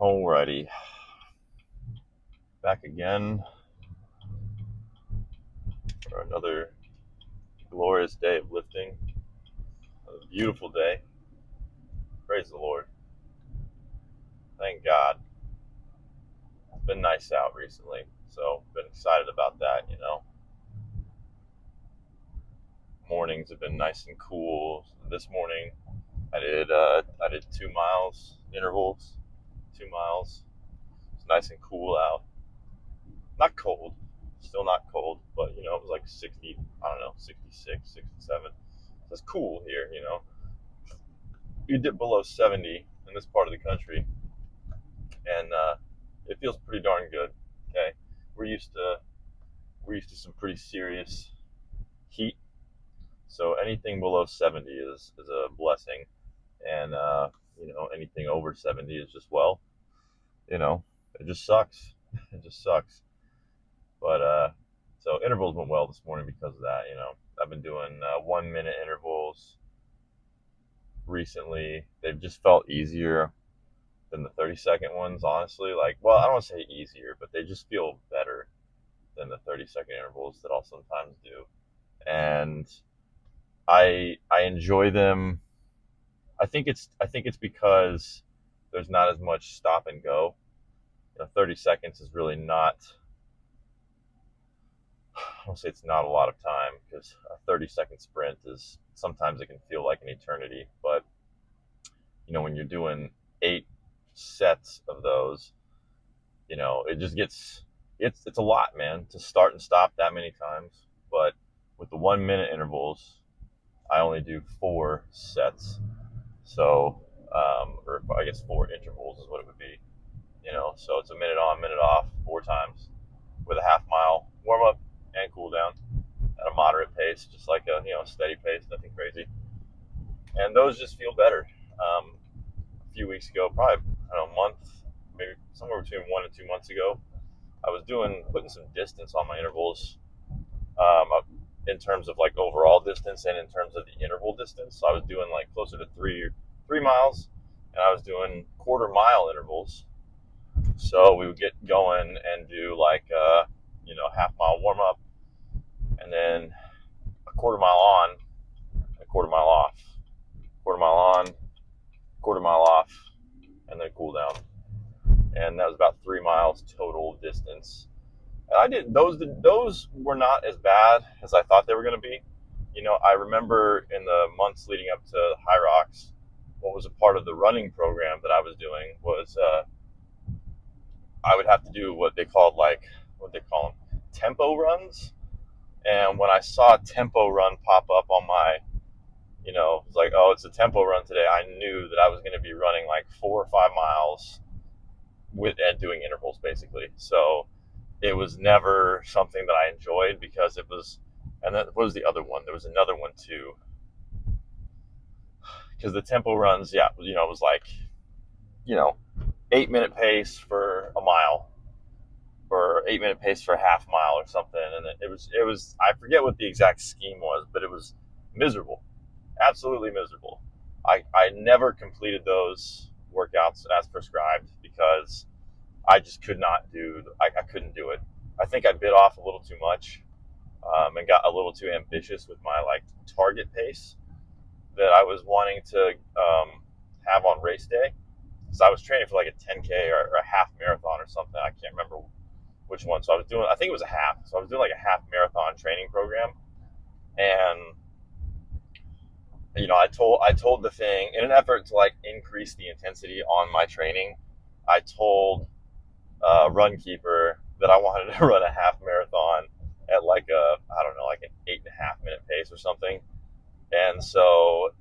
Alrighty, back again for another glorious day of lifting. A beautiful day. Praise the Lord. Thank God. It's been nice out recently, so been excited about that. Mornings have been nice and cool. This morning I did 2 miles intervals. 2 miles. It's nice and cool out. Not cold. Still not cold, but it was like 60. I don't know, 66, 67. It's cool here. You dip below 70 in this part of the country, and it feels pretty darn good. Okay, we're used to some pretty serious heat, so anything below 70 is a blessing, and anything over 70 is just you know, it just sucks. It just sucks. But so intervals went well this morning because of that. I've been doing 1 minute intervals recently. They've just felt easier than the 30-second ones, honestly. Like, well, I don't want to say easier, but they just feel better than the 30-second intervals that I'll sometimes do. And I enjoy them. I think it's because there's not as much stop and go. 30 seconds is really not. I don't say it's not a lot of time, because a 30-second sprint is sometimes it can feel like an eternity. But when you're doing 8 sets of those, it just gets it's a lot, man, to start and stop that many times. But with the 1 minute intervals, I only do 4 sets. So, or I guess 4 intervals is what it would be. So it's a minute on, minute off, 4 times, with a half-mile warm up and cool down at a moderate pace, just like a steady pace, nothing crazy. And those just feel better. A few weeks ago, probably I don't know, a month, maybe somewhere between 1 and 2 months ago, I was putting some distance on my intervals, um, in terms of like overall distance and in terms of the interval distance. So I was doing like closer to 3 miles, and I was doing quarter-mile intervals. So we would get going and do like half-mile warm up, and then a quarter-mile on, a quarter-mile off, quarter-mile on, quarter-mile off, and then cool down. And that was about 3 miles total distance. And I did those were not as bad as I thought they were going to be. I remember in the months leading up to High Rocks, what was a part of the running program that I was doing was I would have to do what they call them tempo runs. And when I saw a tempo run pop up on my, it's like, oh, it's a tempo run today, I knew that I was going to be running like 4 or 5 miles and doing intervals basically. So it was never something that I enjoyed, because it was. And that was the other one. There was another one too, because the tempo runs, yeah, it was like, 8-minute pace for a mile, or 8-minute pace for a half mile or something. And it was I forget what the exact scheme was, but it was miserable, absolutely miserable. I never completed those workouts as prescribed, because I just could not I couldn't do it. I think I bit off a little too much, and got a little too ambitious with my like target pace that I was wanting to have on race day. So I was training for like a 10K or a half marathon or something. I can't remember which one. So I think it was a half. So I was doing like a half marathon training program. And I told the thing, in an effort to like increase the intensity on my training, I told Runkeeper that I wanted to run a half marathon at like I don't know, like an 8.5 minute pace or something. And so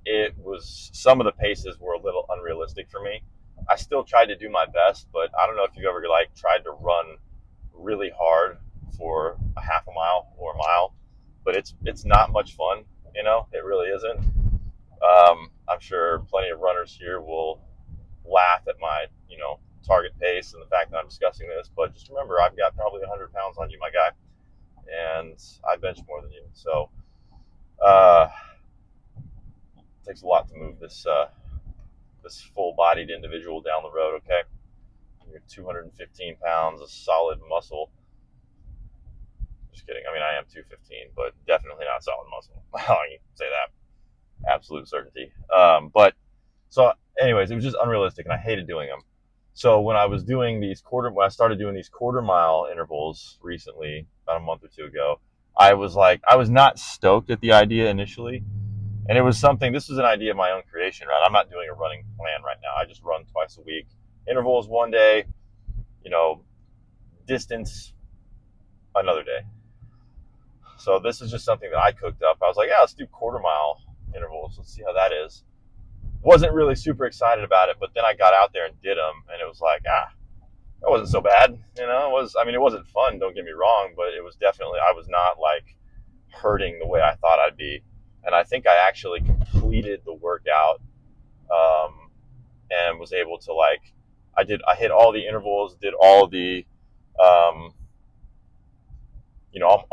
some of the paces were a little unrealistic for me. I still tried to do my best, but I don't know if you've ever like tried to run really hard for a half a mile or a mile, but it's not much fun. It really isn't. I'm sure plenty of runners here will laugh at my target pace and the fact that I'm discussing this, but just remember, I've got probably 100 pounds on you, my guy, and I bench more than you. So it takes a lot to move this full-bodied individual down the road. Okay, You're 215 pounds of solid muscle. Just kidding. I mean, I am 215, but definitely not solid muscle. I can say that. Absolute certainty. But so, anyways, it was just unrealistic, and I hated doing them. So when I started doing these quarter-mile intervals recently, about a month or two ago, I was not stoked at the idea initially, and it was something. This was an idea of my own creation, right? I'm not doing a running plan right now. I just run twice a week. Intervals one day, you know, distance another day. So this is just something that I cooked up. I was like, yeah, let's do quarter-mile intervals. Let's see how that is. Wasn't really super excited about it, but then I got out there and did them, and it was like, that wasn't so bad. It wasn't fun, don't get me wrong, but it was definitely, I was not like hurting the way I thought I'd be. And I think I actually completed the workout, and was able to I hit all the intervals, did all the, all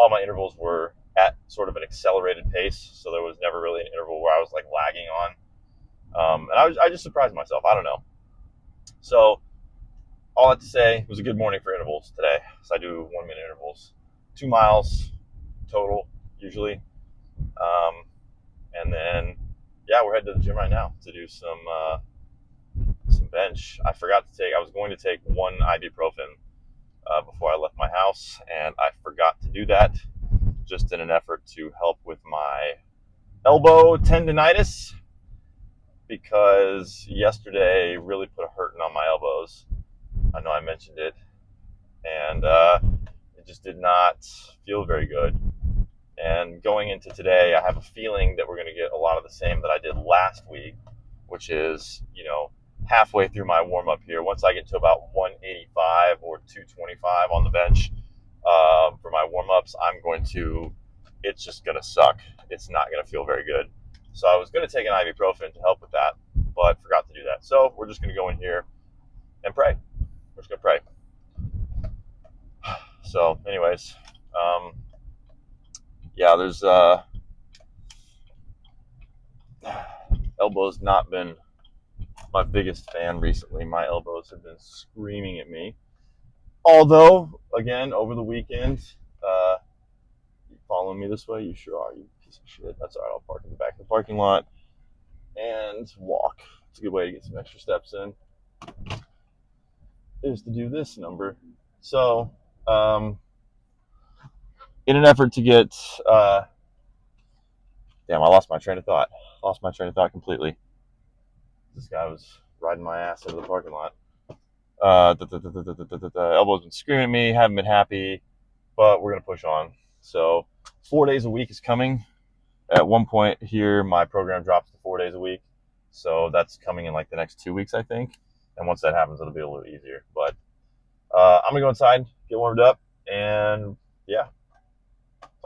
my intervals were at sort of an accelerated pace. So there was never really an interval where I was like lagging on. And I just surprised myself. I don't know. So all that to say, it was a good morning for intervals today. So I do 1 minute intervals, 2 miles total usually. And then, yeah, we're heading to the gym right now to do some bench. I was going to take one ibuprofen before I left my house, and I forgot to do that just in an effort to help with my elbow tendonitis, because yesterday really put a hurting on my elbows. I know I mentioned it, and it just did not feel very good. And going into today, I have a feeling that we're going to get a lot of the same that I did last week, which is, halfway through my warm-up here, once I get to about 185 or 225 on the bench for my warm-ups, it's just going to suck. It's not going to feel very good. So I was going to take an ibuprofen to help with that, but forgot to do that. So we're just going to go in here and pray. We're just going to pray. So anyways, there's elbows not been my biggest fan recently. My elbows have been screaming at me. Although, again, over the weekend, you following me this way? You sure are, you piece of shit. That's all right. I'll park in the back of the parking lot and walk. It's a good way to get some extra steps in. Is to do this number. So, in an effort to get, damn, I lost my train of thought. Completely. This guy was riding my ass into the parking lot. Elbows been screaming at me, haven't been happy, but we're going to push on. So 4 days a week is coming. At one point here, my program drops to 4 days a week. So that's coming in like the next 2 weeks, I think. And once that happens, it'll be a little easier. But I'm going to go inside, get warmed up, and yeah,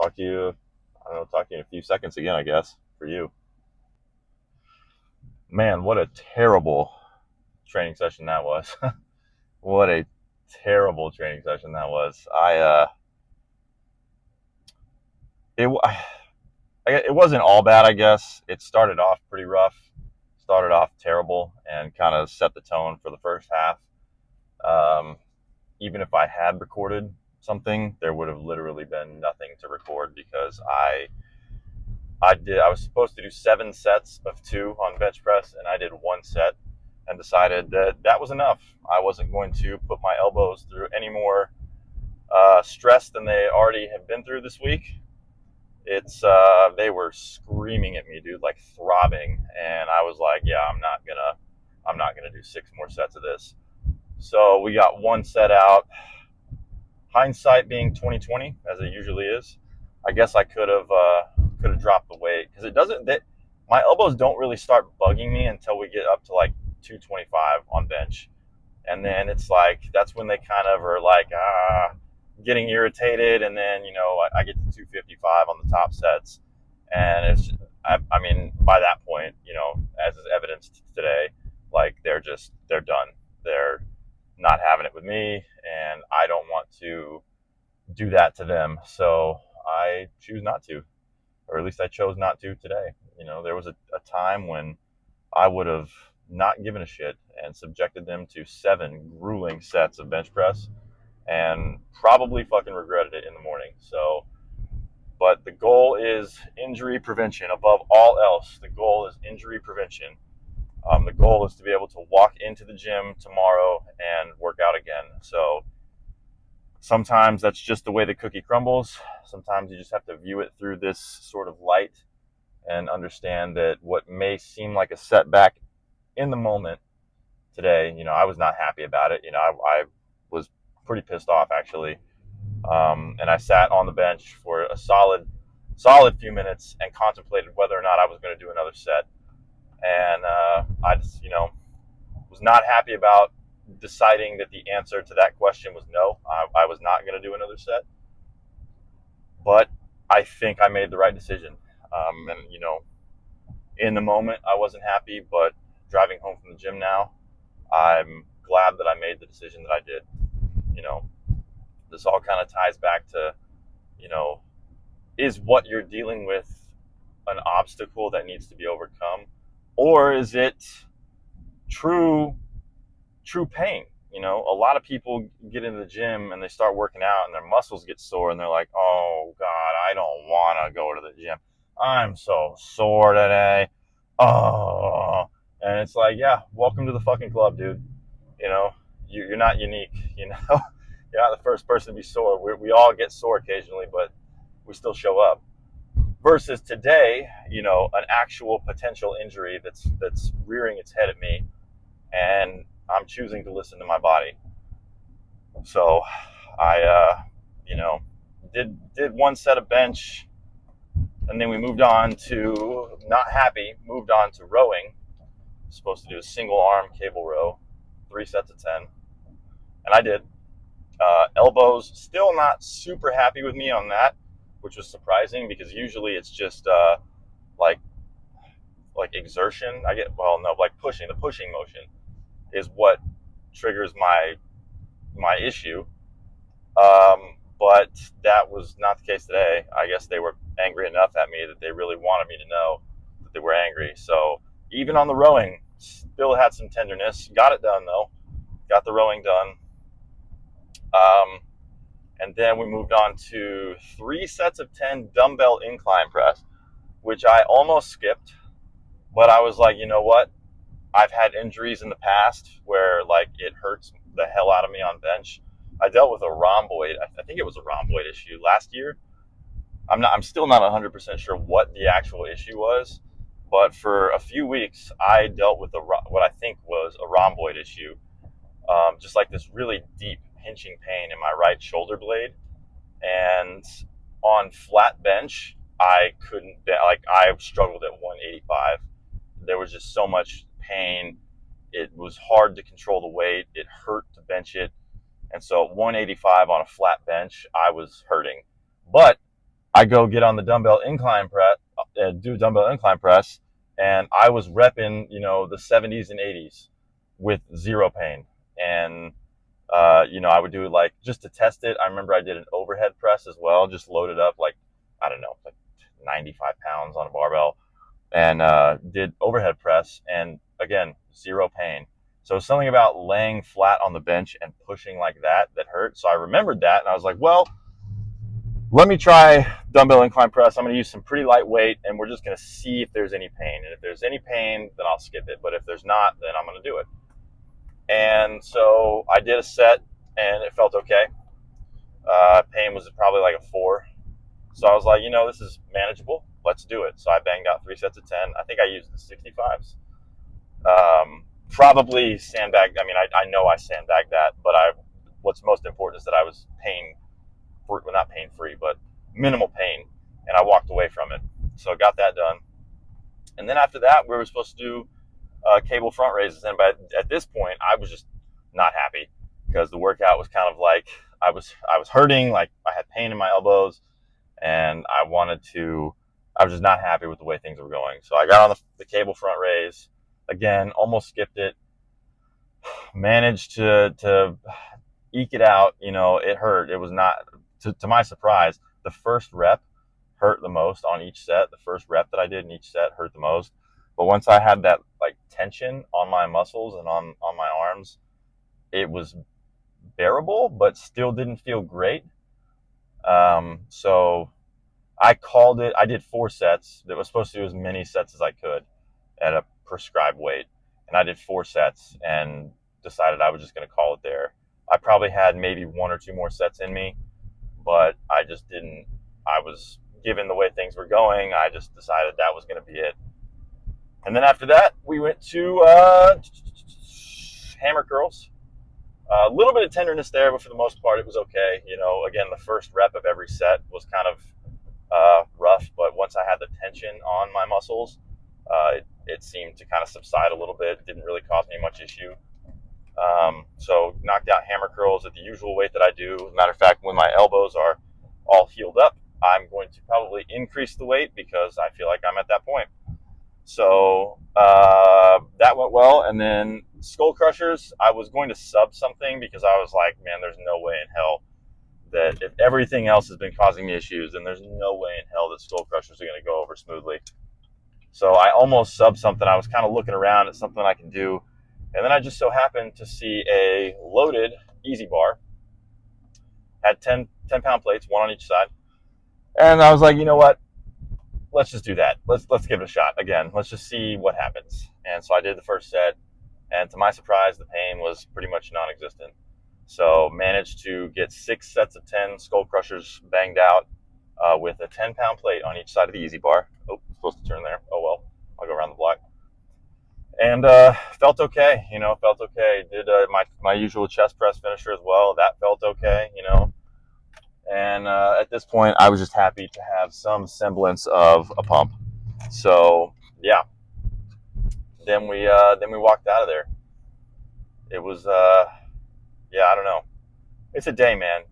talk to you in a few seconds again, I guess, for you. Man, what a terrible training session that was. What a terrible training session that was. It wasn't all bad, I guess. It started off pretty rough, started off terrible, and kind of set the tone for the first half. Even if I had recorded something, there would have literally been nothing to record, because I was supposed to do 7 sets of 2 on bench press, and I did 1 set and decided that was enough. I wasn't going to put my elbows through any more stress than they already have been through this week. They were screaming at me, dude, like throbbing, and I was like, yeah, I'm not gonna do 6 more sets of this. So we got 1 set out. Hindsight being 2020, as it usually is, I guess I could have dropped the weight, because my elbows don't really start bugging me until we get up to like 225 on bench, and then it's like that's when they kind of are like getting irritated, and then I get to 255 on the top sets, and I mean by that point, as is evidenced today, like they're done. They're not having it with me, and I don't want to do that to them, so I choose not to, or at least I chose not to today. There was a time when I would have not giving a shit and subjected them to 7 grueling sets of bench press and probably fucking regretted it in the morning. So, but the goal is injury prevention above all else. The goal is injury prevention. The goal is to be able to walk into the gym tomorrow and work out again. So sometimes that's just the way the cookie crumbles. Sometimes you just have to view it through this sort of light and understand that what may seem like a setback in the moment today, I was not happy about it. I was pretty pissed off actually. And I sat on the bench for a solid few minutes and contemplated whether or not I was going to do another set. And I just, was not happy about deciding that the answer to that question was no. I was not going to do another set. But I think I made the right decision. And, in the moment, I wasn't happy, but driving home from the gym now, I'm glad that I made the decision that I did. This all kind of ties back to, is what you're dealing with an obstacle that needs to be overcome, or is it true pain? A lot of people get into the gym and they start working out and their muscles get sore and they're like, oh God, I don't want to go to the gym. I'm so sore today. Oh, and it's like, yeah, welcome to the fucking club, dude. You're not unique. You're not the first person to be sore. We all get sore occasionally, but we still show up. Versus today, an actual potential injury that's rearing its head at me, and I'm choosing to listen to my body. So I, did one set of bench, and then we moved on to, not happy, moved on to rowing. Supposed to do a single arm cable row, 3 sets of 10, and I did. Elbows, still not super happy with me on that, which was surprising because usually it's just like exertion. Like pushing. The pushing motion is what triggers my issue. But that was not the case today. I guess they were angry enough at me that they really wanted me to know that they were angry. So even on the rowing, still had some tenderness. Got it done though. Got the rowing done. And then we moved on to 3 sets of 10 dumbbell incline press, which I almost skipped. But I was like, you know what? I've had injuries in the past where like it hurts the hell out of me on bench. I dealt with a rhomboid. I think it was a rhomboid issue last year. I'm still not 100% sure what the actual issue was, but for a few weeks I dealt with what I think was a rhomboid issue. Just like this really deep pinching pain in my right shoulder blade. And on flat bench, I couldn't, I struggled at 185. There was just so much pain. It was hard to control the weight. It hurt to bench it. And so at 185 on a flat bench, I was hurting. But I go get on the dumbbell incline press, do dumbbell incline press, and I was repping, the 70s and 80s with zero pain. And I would do it like just to test it. I remember I did an overhead press as well, just loaded up like 95 pounds on a barbell, and did overhead press, and again, zero pain. So something about laying flat on the bench and pushing like that hurt. So I remembered that, and I was like, well, let me try dumbbell incline press. I'm going to use some pretty light weight, and we're just going to see if there's any pain. And if there's any pain, then I'll skip it. But if there's not, then I'm going to do it. And so I did a set, and it felt okay. Pain was probably like a 4. So I was like, this is manageable. Let's do it. So I banged out 3 sets of 10. I think I used the 65s. Probably sandbagged. I know I sandbagged that, but what's most important is that I was not pain-free, but minimal pain, and I walked away from it. So I got that done. And then after that, we were supposed to do cable front raises. And at this point, I was just not happy because the workout was kind of like I was hurting, like I had pain in my elbows, and I was just not happy with the way things were going. So I got on the cable front raise again, almost skipped it, managed to eke it out. It hurt. It was not, to my surprise, the first rep hurt the most on each set. The first rep that I did in each set hurt the most. But once I had that like tension on my muscles and on my arms, it was bearable, but still didn't feel great. So I called it. I did 4 sets. That was supposed to do as many sets as I could at a prescribed weight, and I did 4 sets and decided I was just going to call it there. I probably had maybe 1 or 2 more sets in me, but I just didn't. I was given the way things were going. I just decided that was going to be it. And then after that, we went to hammer curls. A little bit of tenderness there, but for the most part, it was okay. Again, the first rep of every set was kind of rough, but once I had the tension on my muscles, it seemed to kind of subside a little bit. It didn't really cause me much issue. So knocked out hammer curls at the usual weight that I do. As a matter of fact, when my elbows are all healed up, I'm going to probably increase the weight because I feel like I'm at that point. So that went well. And then skull crushers, I was going to sub something because I was like, man, there's no way in hell that if everything else has been causing me issues, then there's no way in hell that skull crushers are going to go over smoothly. So I almost subbed something. I was kind of looking around at something I can do. And then I just so happened to see a loaded easy bar. Had 10-pound plates, one on each side. And I was like, you know what? Let's just do that. Let's give it a shot. Again, let's just see what happens. And so I did the first set. And to my surprise, the pain was pretty much non-existent. So managed to get 6 sets of 10 skull crushers banged out with a 10-pound plate on each side of the easy bar. Oh, supposed to turn there. Oh, well. I'll go around the block. And felt okay. Felt okay. Did my usual chest press finisher as well. That felt okay, And at this point, I was just happy to have some semblance of a pump. So, yeah. Then we walked out of there. It was, yeah, I don't know. It's a day, man.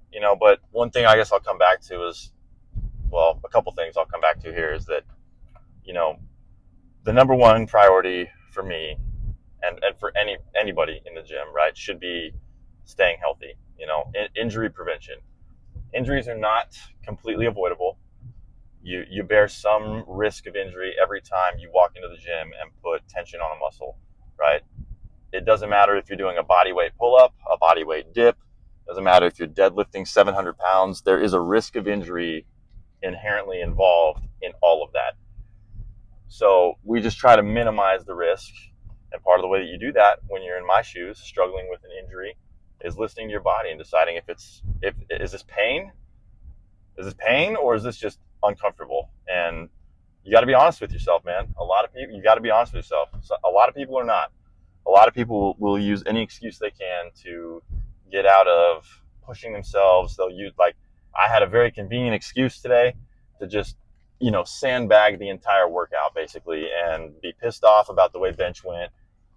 But one thing I guess I'll come back to is, well, a couple things I'll come back to here is that, the number one priority for me and for anybody in the gym, right, should be staying healthy. Injury prevention. Injuries are not completely avoidable. You bear some risk of injury every time you walk into the gym and put tension on a muscle, right? It doesn't matter if you're doing a body weight pull up, a body weight dip. It doesn't matter if you're deadlifting 700 pounds. There is a risk of injury inherently involved in all of that. So we just try to minimize the risk. And part of the way that you do that when you're in my shoes, struggling with an injury, is listening to your body and deciding if is this pain? Is this pain or is this just uncomfortable? And you got to be honest with yourself, man. A lot of people, you got to be honest with yourself. So a lot of people are not. A lot of people will use any excuse they can to get out of pushing themselves. They'll use, like, I had a very convenient excuse today to just, sandbag the entire workout basically and be pissed off about the way bench went,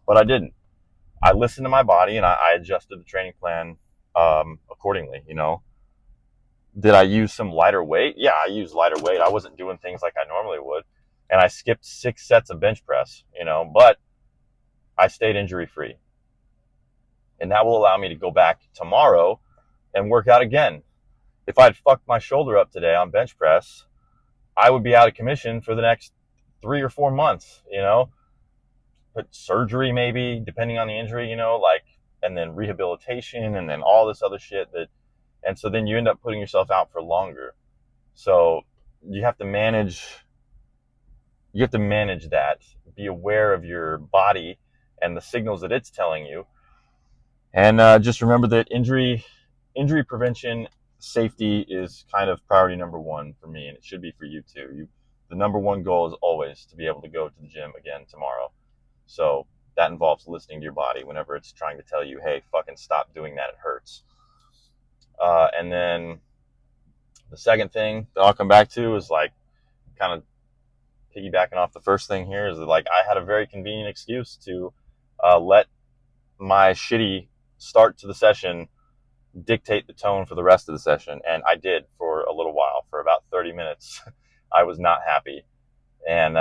but I didn't. I listened to my body and I adjusted the training plan accordingly. Did I use some lighter weight? Yeah, I used lighter weight. I wasn't doing things like I normally would, and I skipped 6 sets of bench press. But I stayed injury free, and that will allow me to go back tomorrow and work out again. If I'd fucked my shoulder up today on bench press, I would be out of commission for the next 3 or 4 months. But surgery maybe, depending on the injury. And then rehabilitation, and then all this other shit and so then you end up putting yourself out for longer. So you have to manage that. Be aware of your body and the signals that it's telling you. And just remember that injury prevention, safety is kind of priority number one for me, and it should be for you too. The number one goal is always to be able to go to the gym again tomorrow. So that involves listening to your body whenever it's trying to tell you, hey, fucking stop doing that, it hurts. And then the second thing that I'll come back to is like kind of piggybacking off the first thing here is that, like, I had a very convenient excuse to let my shitty start to the session dictate the tone for the rest of the session. And I did for a little while, for about 30 minutes. I was not happy. And,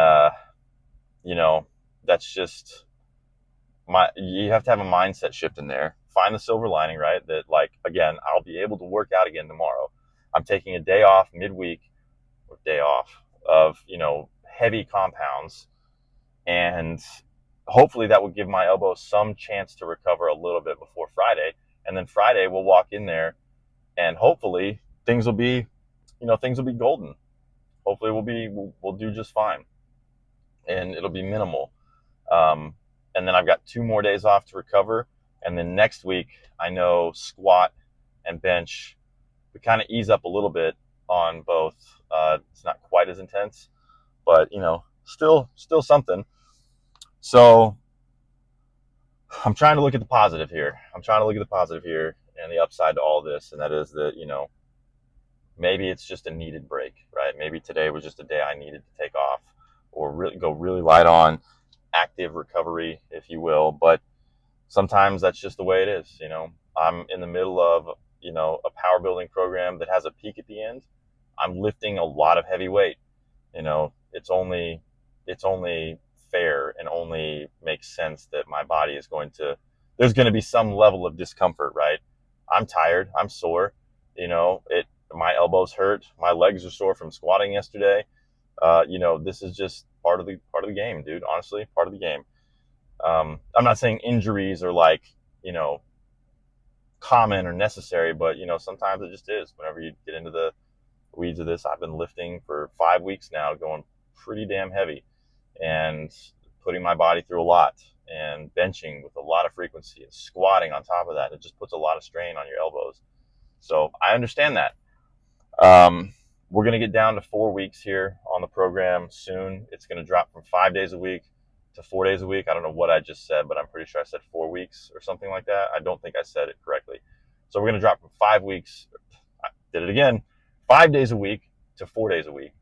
that's just you have to have a mindset shift in there. Find the silver lining, right? That, like, again, I'll be able to work out again tomorrow. I'm taking a day off midweek, or day off of, heavy compounds. and hopefully that will give my elbow some chance to recover a little bit before Friday. And then Friday we'll walk in there, and hopefully things will be, things will be golden. Hopefully we'll do just fine, and it'll be minimal. Um, and then I've got 2 more days off to recover, and then next week I know squat and bench, we kind of ease up a little bit on both. It's not quite as intense, but still something. So I'm trying to look at the positive here. I'm trying to look at the positive here and the upside to all this, and that is that maybe it's just a needed break, right? Maybe today was just a day I needed to take off, or really go really light on active recovery, if you will. But sometimes that's just the way it is. I'm in the middle of a power building program that has a peak at the end. I'm lifting a lot of heavy weight. It's only fair and only makes sense that my body is there's going to be some level of discomfort, right? I'm tired, I'm sore, my elbows hurt, my legs are sore from squatting yesterday. This is just part of the game, dude. Honestly, part of the game. I'm not saying injuries are like, you know, common or necessary, but sometimes it just is. Whenever you get into the weeds of this, I've been lifting for 5 weeks now, going pretty damn heavy, and putting my body through a lot, and benching with a lot of frequency, and squatting on top of that. It just puts a lot of strain on your elbows. So I understand that. We're going to get down to 4 weeks here on the program soon. It's going to drop from 5 days a week to 4 days a week. I don't know what I just said, but I'm pretty sure I said 4 weeks or something like that. I don't think I said it correctly. So we're going to drop from 5 weeks. I did it again. 5 days a week to 4 days a week.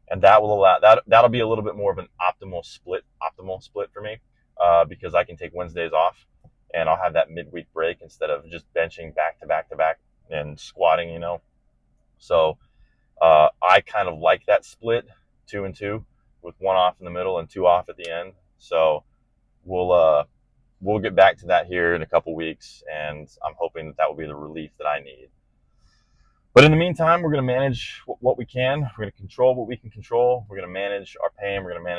And that will allow that'll be a little bit more of an optimal split for me, because I can take Wednesdays off, and I'll have that midweek break instead of just benching back to back to back and squatting. So I kind of like that split, 2 and 2, with one off in the middle and two off at the end. So we'll get back to that here in a couple weeks, and I'm hoping that will be the relief that I need. But in the meantime, we're going to manage what we can. We're going to control what we can control. We're going to manage our pain. We're going to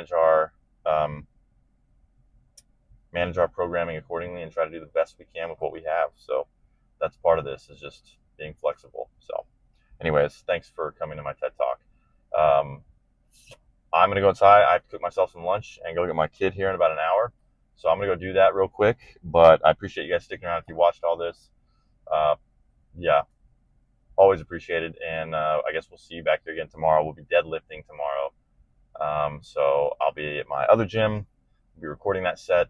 manage our programming accordingly, and try to do the best we can with what we have. So that's part of this, is just being flexible. So anyways, thanks for coming to my TED Talk. I'm going to go outside. I have to cook myself some lunch and go get my kid here in about an hour. So I'm going to go do that real quick. But I appreciate you guys sticking around if you watched all this. Yeah, always appreciated. And I guess we'll see you back there again tomorrow. We'll be deadlifting tomorrow. So I'll be at my other gym. I'll be recording that set.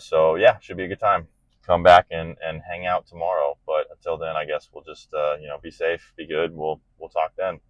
So yeah, should be a good time. Come back and hang out tomorrow. But until then, I guess we'll just be safe, be good. We'll talk then.